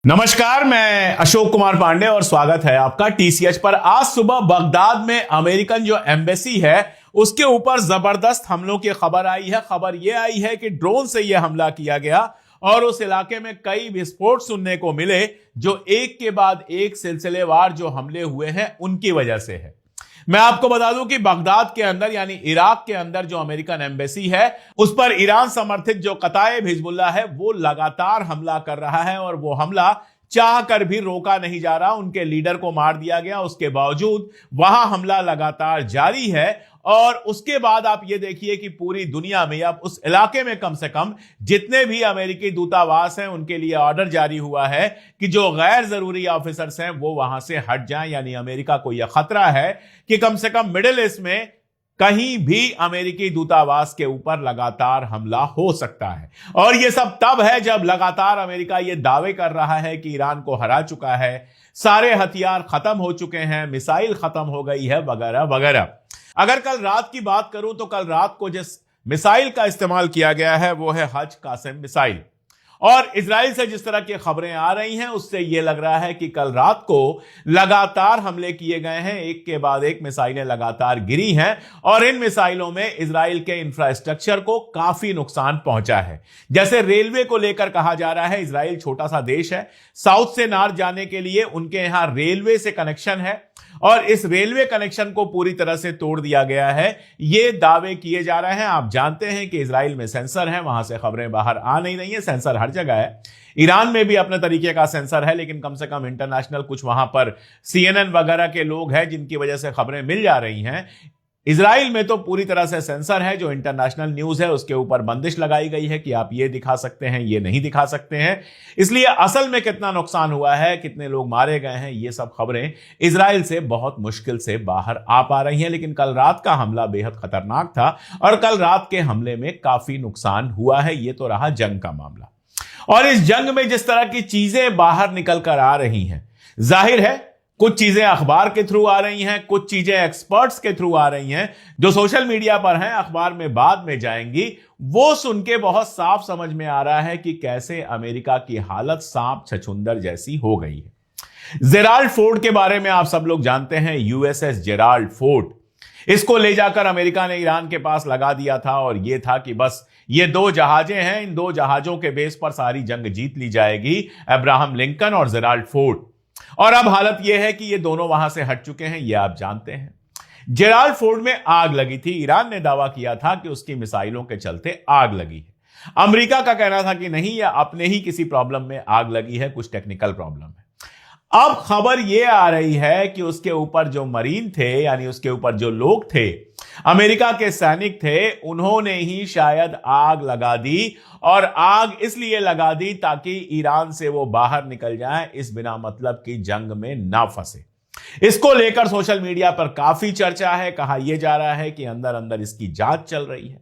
नमस्कार, मैं अशोक कुमार पांडे और स्वागत है आपका टीसीएच पर। आज सुबह बगदाद में अमेरिकन जो एम्बेसी है उसके ऊपर जबरदस्त हमलों की खबर आई है। खबर यह आई है कि ड्रोन से यह हमला किया गया और उस इलाके में कई विस्फोट सुनने को मिले जो एक के बाद एक सिलसिलेवार जो हमले हुए हैं उनकी वजह से है। मैं आपको बता दूं कि बगदाद के अंदर यानी इराक के अंदर जो अमेरिकन एम्बेसी है उस पर ईरान समर्थित जो कताए हिजबुल्लाह है वो लगातार हमला कर रहा है और वो हमला चाह कर भी रोका नहीं जा रहा। उनके लीडर को मार दिया गया, उसके बावजूद वहां हमला लगातार जारी है। और उसके बाद आप ये देखिए कि पूरी दुनिया में अब उस इलाके में कम से कम जितने भी अमेरिकी दूतावास हैं उनके लिए ऑर्डर जारी हुआ है कि जो गैर जरूरी ऑफिसर्स हैं वो वहां से हट जाएं। यानी अमेरिका को यह खतरा है कि कम से कम मिडिल ईस्ट में कहीं भी अमेरिकी दूतावास के ऊपर लगातार हमला हो सकता है। और यह सब तब है जब लगातार अमेरिका यह दावे कर रहा है कि ईरान को हरा चुका है, सारे हथियार खत्म हो चुके हैं, मिसाइल खत्म हो गई है, वगैरह वगैरह। अगर कल रात की बात करूं तो कल रात को जिस मिसाइल का इस्तेमाल किया गया है वो है हज कासिम मिसाइल। और इजराइल से जिस तरह की खबरें आ रही हैं उससे यह लग रहा है कि कल रात को लगातार हमले किए गए हैं, एक के बाद एक मिसाइलें लगातार गिरी हैं और इन मिसाइलों में इजराइल के इंफ्रास्ट्रक्चर को काफी नुकसान पहुंचा है। जैसे रेलवे को लेकर कहा जा रहा है, इजराइल छोटा सा देश है, साउथ से नॉर्थ जाने के लिए उनके यहां रेलवे से कनेक्शन है और इस रेलवे कनेक्शन को पूरी तरह से तोड़ दिया गया है, ये दावे किए जा रहे हैं। आप जानते हैं कि इजराइल में सेंसर है, वहां से खबरें बाहर आ नहीं रही हैं, सेंसर हर जगह है। ईरान में भी अपने तरीके का सेंसर है, लेकिन कम से कम इंटरनेशनल कुछ वहां पर CNN वगैरह के लोग हैं जिनकी वजह से खबरें मिल जा रही हैं। इजराइल में तो पूरी तरह से सेंसर है, जो इंटरनेशनल न्यूज है उसके ऊपर बंदिश लगाई गई है कि आप ये दिखा सकते हैं, ये नहीं दिखा सकते हैं। इसलिए असल में कितना नुकसान हुआ है, कितने लोग मारे गए हैं, ये सब खबरें इजराइल से बहुत मुश्किल से बाहर आ पा रही हैं। लेकिन कल रात का हमला बेहद खतरनाक था और कल रात के हमले में काफी नुकसान हुआ है। ये तो रहा जंग का मामला। और इस जंग में जिस तरह की चीजें बाहर निकल कर आ रही हैं, जाहिर है कुछ चीजें अखबार के थ्रू आ रही हैं, कुछ चीजें एक्सपर्ट्स के थ्रू आ रही हैं, जो सोशल मीडिया पर हैं, अखबार में बाद में जाएंगी। वो सुन के बहुत साफ समझ में आ रहा है कि कैसे अमेरिका की हालत सांप छछूंदर जैसी हो गई है। जेराल्ड फोर्ड के बारे में आप सब लोग जानते हैं, USS जेराल्ड फोर्ड। इसको ले जाकर अमेरिका ने ईरान के पास लगा दिया था और यह था कि बस ये दो जहाजें हैं, इन दो जहाजों के बेस पर सारी जंग जीत ली जाएगी, अब्राहम लिंकन और जेराल्ड फोर्ड। और अब हालत यह है कि ये दोनों वहां से हट चुके हैं, ये आप जानते हैं। जेराल्ड फोर्ड में आग लगी थी, ईरान ने दावा किया था कि उसकी मिसाइलों के चलते आग लगी है। अमेरिका का कहना था कि नहीं, यह अपने ही किसी प्रॉब्लम में आग लगी है, कुछ टेक्निकल प्रॉब्लम है। अब खबर यह आ रही है कि उसके ऊपर जो मरीन थे, यानी उसके ऊपर जो लोग थे, अमेरिका के सैनिक थे, उन्होंने ही शायद आग लगा दी। और आग इसलिए लगा दी ताकि ईरान से वो बाहर निकल जाए, इस बिना मतलब की जंग में ना फंसे। इसको लेकर सोशल मीडिया पर काफी चर्चा है। कहा यह जा रहा है कि अंदर अंदर इसकी जांच चल रही है।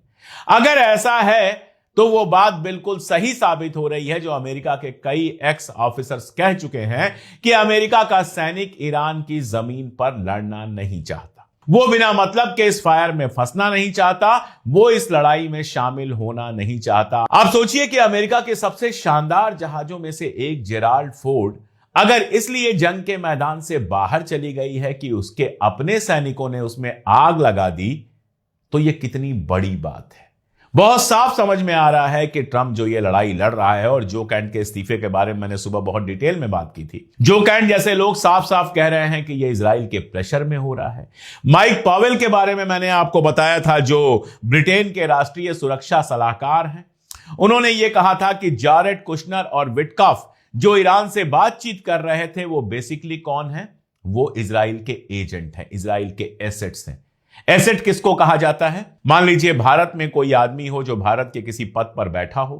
अगर ऐसा है तो वो बात बिल्कुल सही साबित हो रही है जो अमेरिका के कई एक्स ऑफिसर्स कह चुके हैं कि अमेरिका का सैनिक ईरान की जमीन पर लड़ना नहीं चाहता, वो बिना मतलब के इस फायर में फंसना नहीं चाहता, वो इस लड़ाई में शामिल होना नहीं चाहता। आप सोचिए कि अमेरिका के सबसे शानदार जहाजों में से एक जेराल्ड फोर्ड अगर इसलिए जंग के मैदान से बाहर चली गई है कि उसके अपने सैनिकों ने उसमें आग लगा दी, तो यह कितनी बड़ी बात है। बहुत साफ समझ में आ रहा है कि ट्रंप जो ये लड़ाई लड़ रहा है, और जो कैंट के इस्तीफे के बारे में मैंने सुबह बहुत डिटेल में बात की थी, जो कैंट जैसे लोग साफ साफ कह रहे हैं कि ये इजराइल के प्रेशर में हो रहा है। माइक पावेल के बारे में मैंने आपको बताया था, जो ब्रिटेन के राष्ट्रीय सुरक्षा सलाहकार हैं, उन्होंने ये कहा था कि जारेड कुशनर और विटकॉफ जो ईरान से बातचीत कर रहे थे वो बेसिकली कौन है, वो इजराइल के एजेंट हैं, इजराइल के एसेट्स हैं। एसेट किसको कहा जाता है? मान लीजिए भारत में कोई आदमी हो जो भारत के किसी पद पर बैठा हो,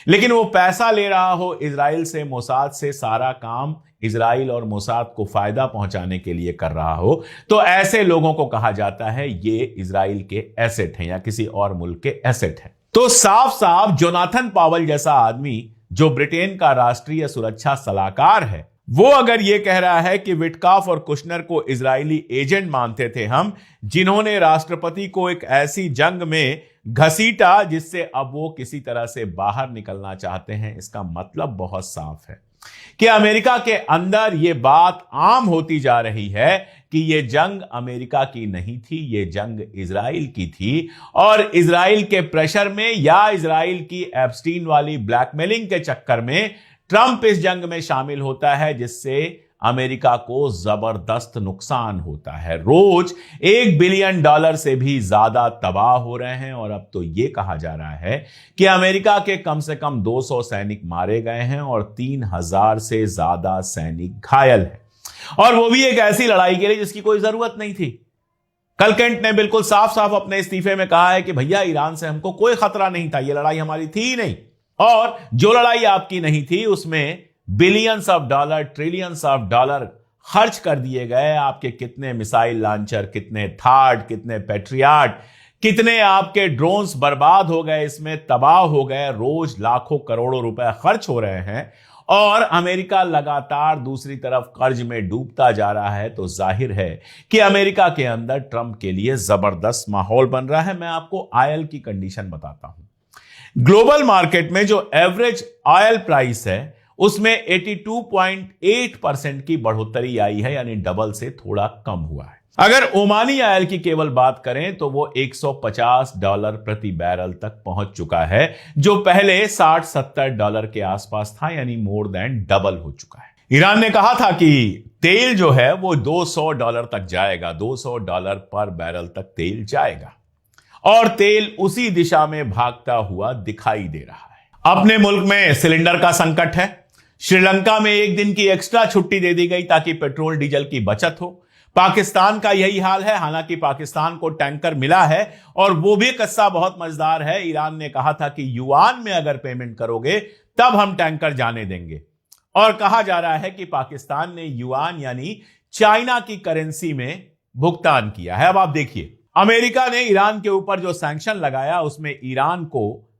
लेकिन वो पैसा ले रहा हो इजराइल से, मोसाद से, सारा काम इजराइल और मोसाद को फायदा पहुंचाने के लिए कर रहा हो, तो ऐसे लोगों को कहा जाता है ये इजराइल के एसेट हैं या किसी और मुल्क के एसेट हैं। तो साफ साफ जोनाथन पावेल जैसा आदमी, जो ब्रिटेन का राष्ट्रीय सुरक्षा सलाहकार है, वो अगर ये कह रहा है कि विटकॉफ और कुशनर को इजरायली एजेंट मानते थे हम, जिन्होंने राष्ट्रपति को एक ऐसी जंग में घसीटा जिससे अब वो किसी तरह से बाहर निकलना चाहते हैं, इसका मतलब बहुत साफ है। कि अमेरिका के अंदर यह बात आम होती जा रही है कि यह जंग अमेरिका की नहीं थी, यह जंग इजराइल की थी, और इजराइल के प्रेशर में या इजराइल की एप्स्टीन वाली ब्लैकमेलिंग के चक्कर में ट्रंप इस जंग में शामिल होता है, जिससे अमेरिका को जबरदस्त नुकसान होता है। रोज $1 बिलियन से भी ज्यादा तबाह हो रहे हैं, और अब तो यह कहा जा रहा है कि अमेरिका के कम से कम 200 सैनिक मारे गए हैं और 3000 से ज्यादा सैनिक घायल हैं, और वो भी एक ऐसी लड़ाई के लिए जिसकी कोई जरूरत नहीं थी। कल केंट ने बिल्कुल साफ साफ अपने इस्तीफे में कहा है कि भैया ईरान से हमको कोई खतरा नहीं था, यह लड़ाई हमारी थी ही नहीं, और जो लड़ाई आपकी नहीं थी उसमें billions of dollar, trillions of dollar खर्च कर दिए गए। आपके कितने मिसाइल लॉन्चर, कितने थाड, कितने पैट्रियट, कितने आपके ड्रोन्स बर्बाद हो गए, इसमें तबाह हो गए। रोज लाखों करोड़ों रुपए खर्च हो रहे हैं और अमेरिका लगातार दूसरी तरफ कर्ज में डूबता जा रहा है। तो जाहिर है कि अमेरिका के अंदर ट्रंप के लिए जबरदस्त माहौल बन रहा है। मैं आपको ऑयल की कंडीशन बताता हूं। ग्लोबल मार्केट में जो एवरेज ऑयल प्राइस है उसमें 82.8% की बढ़ोतरी आई है, यानी डबल से थोड़ा कम हुआ है। अगर ओमानी ऑयल की केवल बात करें तो वो $150 प्रति बैरल तक पहुंच चुका है, जो पहले $60-70 के आसपास था, यानी मोर देन डबल हो चुका है। ईरान ने कहा था कि तेल जो है वो $200 तक जाएगा, $200 पर बैरल तक तेल जाएगा, और तेल उसी दिशा में भागता हुआ दिखाई दे रहा है। अपने मुल्क में सिलेंडर का संकट है। श्रीलंका में एक दिन की एक्स्ट्रा छुट्टी दे दी गई ताकि पेट्रोल डीजल की बचत हो। पाकिस्तान का यही हाल है, हालांकि पाकिस्तान को टैंकर मिला है, और वो भी किस्सा बहुत मजेदार है। ईरान ने कहा था कि युआन में अगर पेमेंट करोगे तब हम टैंकर जाने देंगे, और कहा जा रहा है कि पाकिस्तान ने युआन यानी चाइना की करेंसी में भुगतान किया है। अब आप देखिए, अमेरिका ने ईरान के ऊपर जो सैंक्शन लगाया उसमें ईरान को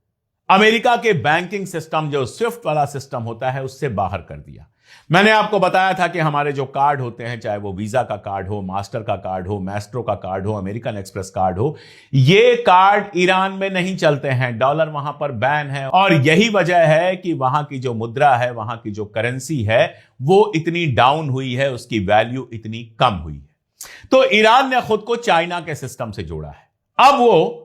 अमेरिका के बैंकिंग सिस्टम, जो स्विफ्ट वाला सिस्टम होता है, उससे बाहर कर दिया। मैंने आपको बताया था कि हमारे जो कार्ड होते हैं, चाहे वो वीजा का कार्ड हो, मास्टर का कार्ड हो, मैस्ट्रो का कार्ड हो, अमेरिकन एक्सप्रेस कार्ड हो, ये कार्ड ईरान में नहीं चलते हैं। डॉलर वहां पर बैन है, और यही वजह है कि वहां की जो मुद्रा है, वहां की जो करेंसी है, वो इतनी डाउन हुई है, उसकी वैल्यू इतनी कम हुई है। तो ईरान ने खुद को चाइना के सिस्टम से जोड़ा है। अब वो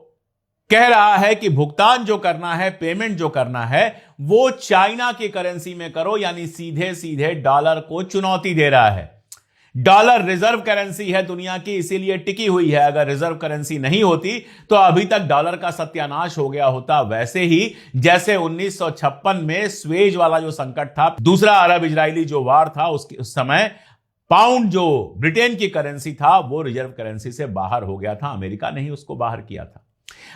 कह रहा है कि भुगतान जो करना है, पेमेंट जो करना है, वो चाइना की करेंसी में करो, यानी सीधे सीधे डॉलर को चुनौती दे रहा है। डॉलर रिजर्व करेंसी है दुनिया की, इसीलिए टिकी हुई है। अगर रिजर्व करेंसी नहीं होती तो अभी तक डॉलर का सत्यानाश हो गया होता। वैसे ही जैसे 1956 में स्वेज वाला जो संकट था, दूसरा अरब इजरायली जो वार था, उस समय पाउंड जो ब्रिटेन की करेंसी था वो रिजर्व करेंसी से बाहर हो गया था। अमेरिका ने ही उसको बाहर किया था।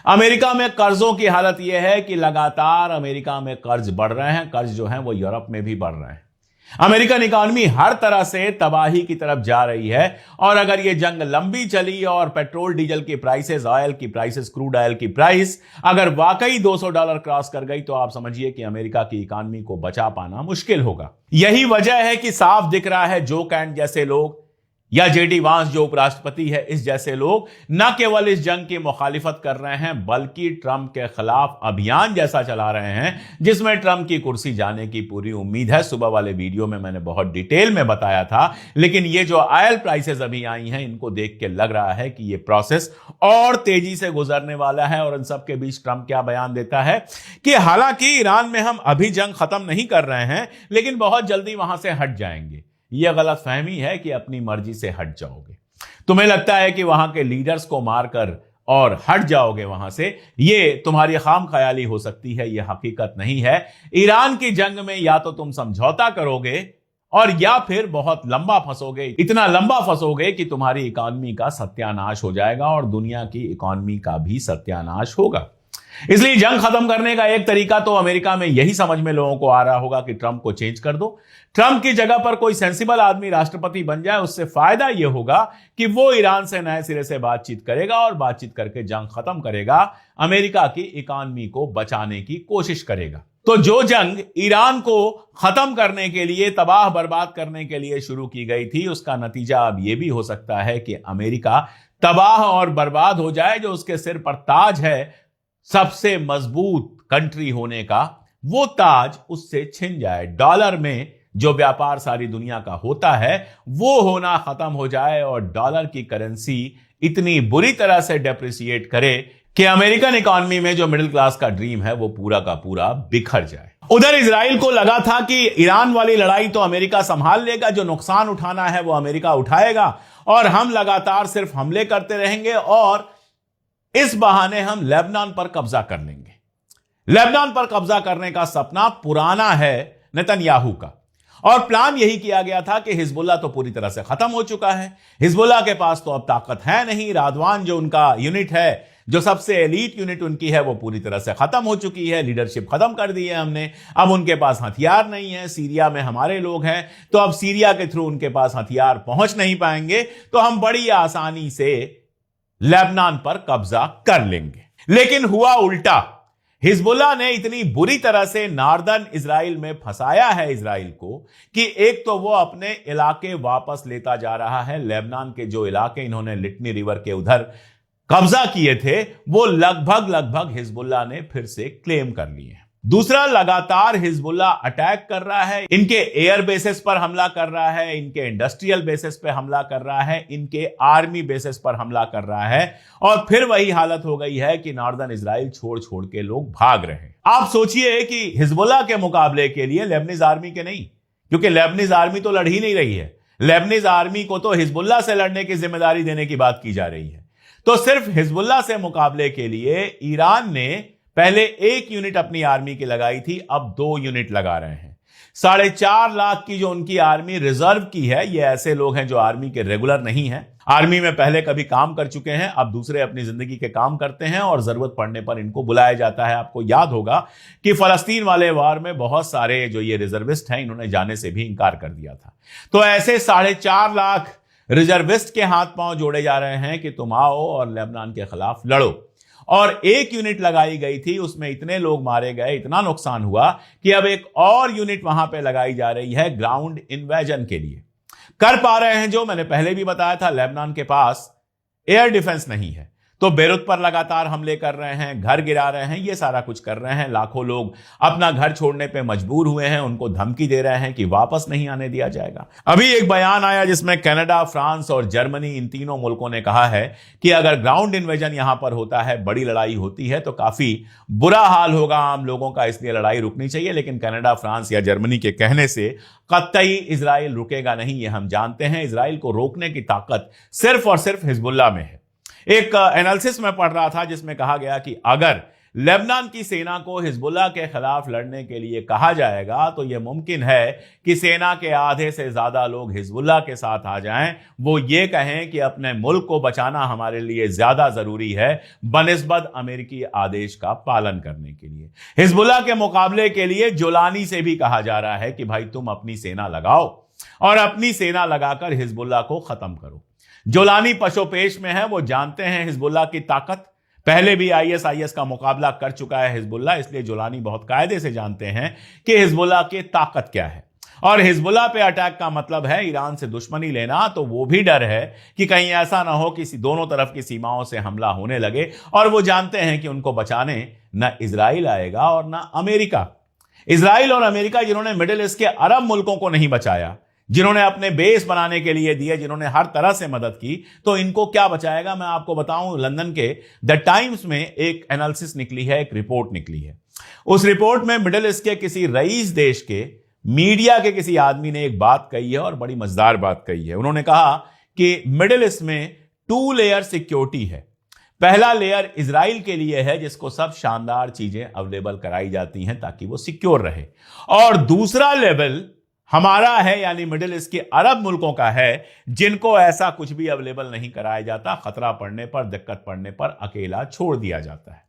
अमेरिका में कर्जों की हालत यह है कि लगातार अमेरिका में कर्ज बढ़ रहे हैं। कर्ज जो है वो यूरोप में भी बढ़ रहे हैं। अमेरिकन इकॉनमी हर तरह से तबाही की तरफ जा रही है, और अगर यह जंग लंबी चली और पेट्रोल डीजल की प्राइसेस, ऑयल की प्राइसेस, क्रूड ऑयल की प्राइस अगर वाकई $200 क्रॉस कर गई, तो आप समझिए कि अमेरिका की इकॉनमी को बचा पाना मुश्किल होगा। यही वजह है कि साफ दिख रहा है जो कैंट जैसे लोग या जेडी वांस जो उपराष्ट्रपति है, इस जैसे लोग न केवल इस जंग की मुखालिफत कर रहे हैं, बल्कि ट्रंप के खिलाफ अभियान जैसा चला रहे हैं जिसमें ट्रंप की कुर्सी जाने की पूरी उम्मीद है। सुबह वाले वीडियो में मैंने बहुत डिटेल में बताया था, लेकिन ये जो ऑयल प्राइसेस अभी आई हैं, इनको देख के लग रहा है कि ये प्रोसेस और तेजी से गुजरने वाला है। और इन सब के बीच ट्रंप क्या बयान देता है कि हालांकि ईरान में हम अभी जंग खत्म नहीं कर रहे हैं, लेकिन बहुत जल्दी वहां से हट जाएंगे। यह गलत फहमी है कि अपनी मर्जी से हट जाओगे। तुम्हें लगता है कि वहां के लीडर्स को मारकर और हट जाओगे वहां से, यह तुम्हारी खाम ख्याली हो सकती है, यह हकीकत नहीं है। ईरान की जंग में या तो तुम समझौता करोगे और या फिर बहुत लंबा फंसोगे, इतना लंबा फंसोगे कि तुम्हारी इकॉनमी का सत्यानाश हो जाएगा और दुनिया की इकॉनमी का भी सत्यानाश होगा। इसलिए जंग खत्म करने का एक तरीका तो अमेरिका में यही समझ में लोगों को आ रहा होगा कि ट्रंप को चेंज कर दो, ट्रंप की जगह पर कोई सेंसिबल आदमी राष्ट्रपति बन जाए। उससे फायदा यह होगा कि वो ईरान से नए सिरे से बातचीत करेगा और बातचीत करके जंग खत्म करेगा, अमेरिका की इकॉनमी को बचाने की कोशिश करेगा। तो जो जंग ईरान को खत्म करने के लिए, तबाह बर्बाद करने के लिए शुरू की गई थी, उसका नतीजा अब यह भी हो सकता है कि अमेरिका तबाह और बर्बाद हो जाए। जो उसके सिर पर ताज है सबसे मजबूत कंट्री होने का, वो ताज उससे छिन जाए। डॉलर में जो व्यापार सारी दुनिया का होता है वो होना खत्म हो जाए और डॉलर की करेंसी इतनी बुरी तरह से डेप्रिसिएट करे कि अमेरिकन इकोनॉमी में जो मिडिल क्लास का ड्रीम है वो पूरा का पूरा बिखर जाए। उधर इजराइल को लगा था कि ईरान वाली लड़ाई तो अमेरिका संभाल लेगा, जो नुकसान उठाना है वो अमेरिका उठाएगा और हम लगातार सिर्फ हमले करते रहेंगे और इस बहाने हम लेबनान पर कब्जा कर लेंगे। लेबनान पर कब्जा करने का सपना पुराना है नेतन्याहू का और प्लान यही किया गया था कि हिजबुल्लाह तो पूरी तरह से खत्म हो चुका है, हिजबुल्लाह के पास तो अब ताकत है नहीं, रादवान जो उनका यूनिट है, जो सबसे एलीट यूनिट उनकी है, वो पूरी तरह से खत्म हो चुकी है, लीडरशिप खत्म कर दी है हमने, अब उनके पास हथियार नहीं है, सीरिया में हमारे लोग हैं तो अब सीरिया के थ्रू उनके पास हथियार पहुंच नहीं पाएंगे, तो हम बड़ी आसानी से लेबनान पर कब्जा कर लेंगे। लेकिन हुआ उल्टा, हिजबुल्लाह ने इतनी बुरी तरह से नॉर्दर्न इजराइल में फंसाया है इजराइल को कि एक तो वो अपने इलाके वापस लेता जा रहा है, लेबनान के जो इलाके इन्होंने लिटनी रिवर के उधर कब्जा किए थे वो लगभग हिजबुल्लाह ने फिर से क्लेम कर लिए हैं। दूसरा, लगातार हिजबुल्लाह अटैक कर रहा है, इनके एयर बेसिस पर हमला कर रहा है, इनके इंडस्ट्रियल बेसिस पर हमला कर रहा है, इनके आर्मी बेसिस पर हमला कर रहा है और फिर वही हालत हो गई है कि नॉर्दर्न इजराइल छोड़ छोड़ के लोग भाग रहे हैं। आप सोचिए कि हिजबुल्लाह के मुकाबले के लिए लेबनीज आर्मी के नहीं, क्योंकि लेबनीज आर्मी तो लड़ ही नहीं रही है, लेबनीज आर्मी को तो हिजबुल्लाह से लड़ने की जिम्मेदारी देने की बात की जा रही है। तो सिर्फ हिजबुल्लाह से मुकाबले के लिए ईरान ने पहले 1 यूनिट अपनी आर्मी की लगाई थी, अब 2 यूनिट लगा रहे हैं। 4.5 लाख की जो उनकी आर्मी रिजर्व की है, ये ऐसे लोग हैं जो आर्मी के रेगुलर नहीं हैं, आर्मी में पहले कभी काम कर चुके हैं, अब दूसरे अपनी जिंदगी के काम करते हैं और जरूरत पड़ने पर इनको बुलाया जाता है। आपको याद होगा कि फलस्तीन वाले वार में बहुत सारे जो ये रिजर्विस्ट हैं इन्होंने जाने से भी इंकार कर दिया था। तो ऐसे 4.5 लाख रिजर्विस्ट के हाथ पांव जोड़े जा रहे हैं कि तुम आओ और लेबनान के खिलाफ लड़ो। और 1 यूनिट लगाई गई थी, उसमें इतने लोग मारे गए, इतना नुकसान हुआ कि अब एक और यूनिट वहां पे लगाई जा रही है ग्राउंड इन्वेजन के लिए। कर पा रहे हैं, जो मैंने पहले भी बताया था, लेबनान के पास एयर डिफेंस नहीं है तो बेरूत पर लगातार हमले कर रहे हैं, घर गिरा रहे हैं, ये सारा कुछ कर रहे हैं। लाखों लोग अपना घर छोड़ने पे मजबूर हुए हैं, उनको धमकी दे रहे हैं कि वापस नहीं आने दिया जाएगा। अभी एक बयान आया जिसमें कनाडा, फ्रांस और जर्मनी, इन तीनों मुल्कों ने कहा है कि अगर ग्राउंड इन्वेजन यहां पर होता है, बड़ी लड़ाई होती है तो काफी बुरा हाल होगा आम लोगों का, इसलिए लड़ाई रुकनी चाहिए। लेकिन कनाडा, फ्रांस या जर्मनी के कहने से कतई इजराइल रुकेगा नहीं, ये हम जानते हैं। इजराइल को रोकने की ताकत सिर्फ और सिर्फ हिजबुल्लाह में है। एक एनालिसिस में पढ़ रहा था जिसमें कहा गया कि अगर लेबनान की सेना को हिजबुल्लाह के खिलाफ लड़ने के लिए कहा जाएगा तो यह मुमकिन है कि सेना के आधे से ज्यादा लोग हिजबुल्लाह के साथ आ जाएं, वो ये कहें कि अपने मुल्क को बचाना हमारे लिए ज्यादा जरूरी है बनिस्बत अमेरिकी आदेश का पालन करने के लिए। हिजबुल्लाह के मुकाबले के लिए जोलानी से भी कहा जा रहा है कि भाई तुम अपनी सेना लगाओ और अपनी सेना लगाकर हिजबुल्लाह को खत्म करो। जोलानी पशोपेश में है, वो जानते हैं हिजबुल्लाह की ताकत, पहले भी आईएसआईएस का मुकाबला कर चुका है हिजबुल्लाह, इसलिए जोलानी बहुत कायदे से जानते हैं कि हिजबुल्लाह की ताकत क्या है। और हिजबुल्लाह पे अटैक का मतलब है ईरान से दुश्मनी लेना, तो वो भी डर है कि कहीं ऐसा ना हो कि दोनों तरफ की सीमाओं से हमला होने लगे, और वो जानते हैं कि उनको बचाने न इजराइल आएगा और न अमेरिका। इजराइल और अमेरिका जिन्होंने मिडिल ईस्ट के अरब मुल्कों को नहीं बचाया, जिन्होंने अपने बेस बनाने के लिए दिए, जिन्होंने हर तरह से मदद की, तो इनको क्या बचाएगा। मैं आपको बताऊं, लंदन के द टाइम्स में एक एनालिसिस निकली है, एक रिपोर्ट निकली है। उस रिपोर्ट में मिडिल ईस्ट के किसी रईस देश के मीडिया के किसी आदमी ने एक बात कही है और बड़ी मजेदार बात कही है। उन्होंने कहा कि मिडिल ईस्ट में 2 लेयर सिक्योरिटी है। पहला लेयर इजराइल के लिए है जिसको सब शानदार चीजें अवेलेबल कराई जाती हैं ताकि वो सिक्योर रहे, और दूसरा लेवल हमारा है, यानी मिडिल ईस्ट के अरब मुल्कों का है, जिनको ऐसा कुछ भी अवेलेबल नहीं कराया जाता, खतरा पड़ने पर, दिक्कत पड़ने पर अकेला छोड़ दिया जाता है।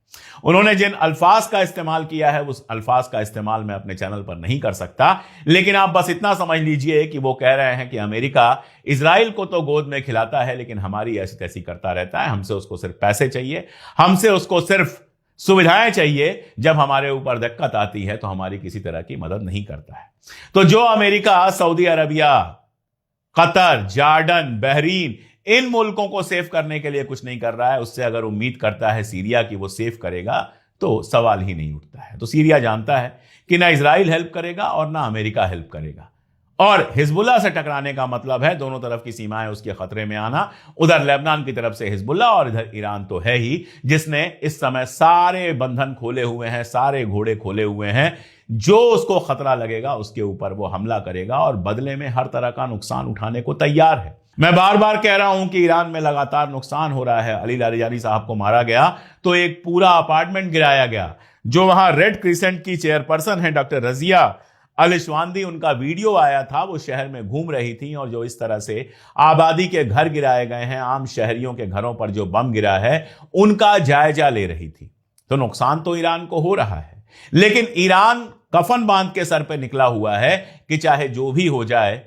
उन्होंने जिन अल्फाज का इस्तेमाल किया है उस अल्फाज का इस्तेमाल मैं अपने चैनल पर नहीं कर सकता, लेकिन आप बस इतना समझ लीजिए कि वो कह रहे हैं कि अमेरिका इजराइल को तो गोद में खिलाता है लेकिन हमारी ऐसी तैसी करता रहता है, हमसे उसको सिर्फ पैसे चाहिए, हमसे उसको सिर्फ सुविधाएं चाहिए, जब हमारे ऊपर दिक्कत आती है तो हमारी किसी तरह की मदद नहीं करता है। तो जो America, Saudi Arabia, Qatar, Jordan, Bahrain, इन मुल्कों को सेव करने के लिए कुछ नहीं कर रहा है, उससे अगर उम्मीद करता है सीरिया की वो सेव करेगा तो सवाल ही नहीं उठता है। तो सीरिया जानता है कि ना इजराइल हेल्प करेगा और ना अमेरिका हेल्प करेगा, और हिजबुल्लाह से टकराने का मतलब है दोनों तरफ की सीमाएं उसके खतरे में आना। उधर लेबनान की तरफ से हिजबुल्लाह और इधर ईरान तो है ही, जिसने इस समय सारे बंधन खोले हुए हैं, सारे घोड़े खोले हुए हैं। जो उसको खतरा लगेगा उसके ऊपर वो हमला करेगा और बदले में हर तरह का नुकसान उठाने को तैयार है। मैं बार बार कह रहा हूं कि ईरान में लगातार नुकसान हो रहा है। अली लारिजानी साहब को मारा गया तो एक पूरा अपार्टमेंट गिराया गया। जो वहां रेड क्रिसेंट की चेयरपर्सन है डॉक्टर रजिया अल-इश्वांदी, उनका वीडियो आया था, वो शहर में घूम रही थी और जो इस तरह से आबादी के घर गिराए गए हैं, आम शहरियों के घरों पर जो बम गिरा है, उनका जायजा ले रही थी। तो नुकसान तो ईरान को हो रहा है, लेकिन ईरान कफन बांध के सर पे निकला हुआ है कि चाहे जो भी हो जाए,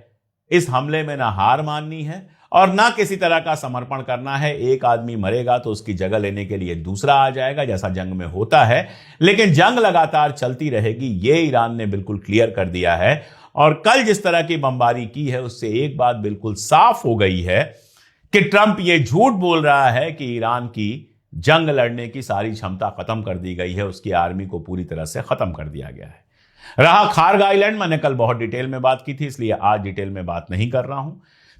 इस हमले में ना हार माननी है और ना किसी तरह का समर्पण करना है। एक आदमी मरेगा तो उसकी जगह लेने के लिए दूसरा आ जाएगा, जैसा जंग में होता है, लेकिन जंग लगातार चलती रहेगी, ये ईरान ने बिल्कुल क्लियर कर दिया है। और कल जिस तरह की बमबारी की है उससे एक बात बिल्कुल साफ हो गई है कि ट्रंप ये झूठ बोल रहा है कि ईरान की जंग लड़ने की सारी क्षमता खत्म कर दी गई है, उसकी आर्मी को पूरी तरह से खत्म कर दिया गया है। रहा खार्ग आइलैंड, मैंने कल बहुत डिटेल में बात की थी, इसलिए आज डिटेल में बात नहीं कर रहा हूं।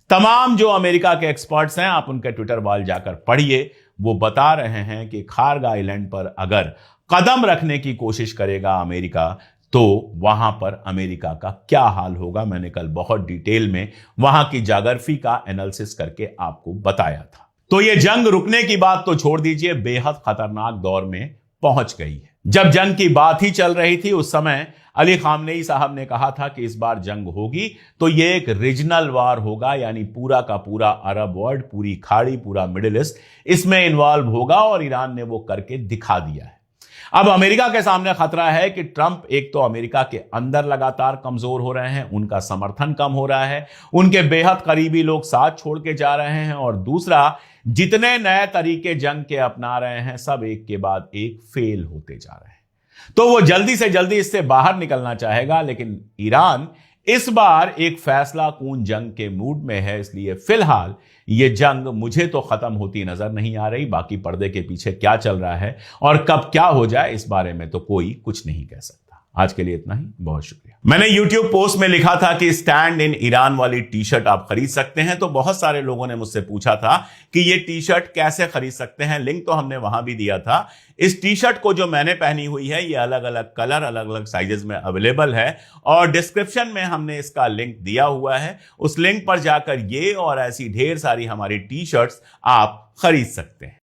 तमाम जो अमेरिका के एक्सपर्ट्स हैं, आप उनके ट्विटर वॉल जाकर पढ़िए, वो बता रहे हैं कि खार्ग आइलैंड पर अगर कदम रखने की कोशिश करेगा अमेरिका तो वहां पर अमेरिका का क्या हाल होगा। मैंने कल बहुत डिटेल में वहां की जाग्राफी का एनालिसिस करके आपको बताया था। तो ये जंग रुकने की बात तो छोड़ दीजिए, बेहद खतरनाक दौर में पहुंच गई है। जब जंग की बात ही चल रही थी उस समय अली खामनेई साहब ने कहा था कि इस बार जंग होगी तो ये एक रीजनल वार होगा, यानी पूरा का पूरा अरब वर्ल्ड, पूरी खाड़ी, पूरा मिडिल ईस्ट इसमें इन्वॉल्व होगा और ईरान ने वो करके दिखा दिया है। अब अमेरिका के सामने खतरा है कि ट्रंप एक तो अमेरिका के अंदर लगातार कमजोर हो रहे हैं, उनका समर्थन कम हो रहा है, उनके बेहद करीबी लोग साथ छोड़ के जा रहे हैं, और दूसरा जितने नए तरीके जंग के अपना रहे हैं सब एक के बाद एक फेल होते जा रहे हैं। तो वो जल्दी से जल्दी इससे बाहर निकलना चाहेगा, लेकिन ईरान इस बार एक फैसला कून जंग के मूड में है, इसलिए फिलहाल ये जंग मुझे तो खत्म होती नजर नहीं आ रही। बाकी पर्दे के पीछे क्या चल रहा है और कब क्या हो जाए इस बारे में तो कोई कुछ नहीं कह सकता। आज के लिए इतना ही, बहुत शुक्रिया। मैंने YouTube पोस्ट में लिखा था कि स्टैंड इन ईरान वाली टी शर्ट आप खरीद सकते हैं, तो बहुत सारे लोगों ने मुझसे पूछा था कि ये टी शर्ट कैसे खरीद सकते हैं। लिंक तो हमने वहां भी दिया था। इस टी शर्ट को जो मैंने पहनी हुई है ये अलग अलग कलर, अलग अलग साइजेस में अवेलेबल है और डिस्क्रिप्शन में हमने इसका लिंक दिया हुआ है। उस लिंक पर जाकर ये और ऐसी ढेर सारी हमारी टी शर्ट्स आप खरीद सकते हैं।